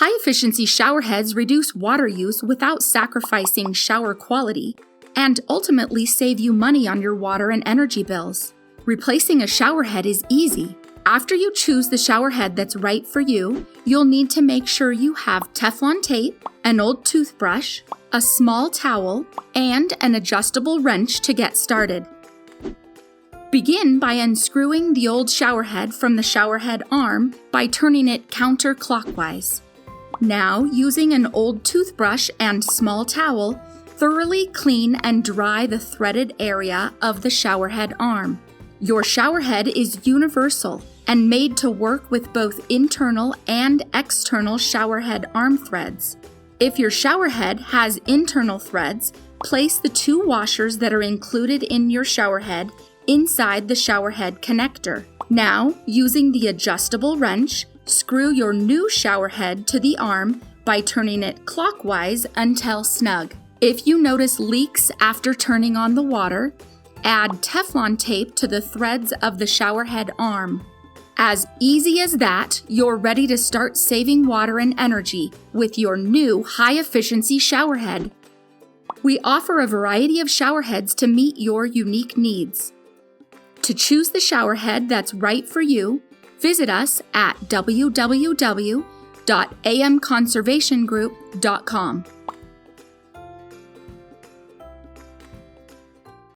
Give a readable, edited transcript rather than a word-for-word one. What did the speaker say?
High-efficiency showerheads reduce water use without sacrificing shower quality and ultimately save you money on your water and energy bills. Replacing a showerhead is easy. After you choose the showerhead that's right for you, you'll need to make sure you have Teflon tape, an old toothbrush, a small towel, and an adjustable wrench to get started. Begin by unscrewing the old showerhead from the showerhead arm by turning it counterclockwise. Now, using an old toothbrush and small towel, thoroughly clean and dry the threaded area of the showerhead arm. Your showerhead is universal and made to work with both internal and external showerhead arm threads. If your showerhead has internal threads, place the two washers that are included in your showerhead inside the showerhead connector. Now, using the adjustable wrench, screw your new showerhead to the arm by turning it clockwise until snug. If you notice leaks after turning on the water, add Teflon tape to the threads of the showerhead arm. As easy as that, you're ready to start saving water and energy with your new high-efficiency showerhead. We offer a variety of showerheads to meet your unique needs. To choose the showerhead that's right for you, visit us at www.amconservationgroup.com.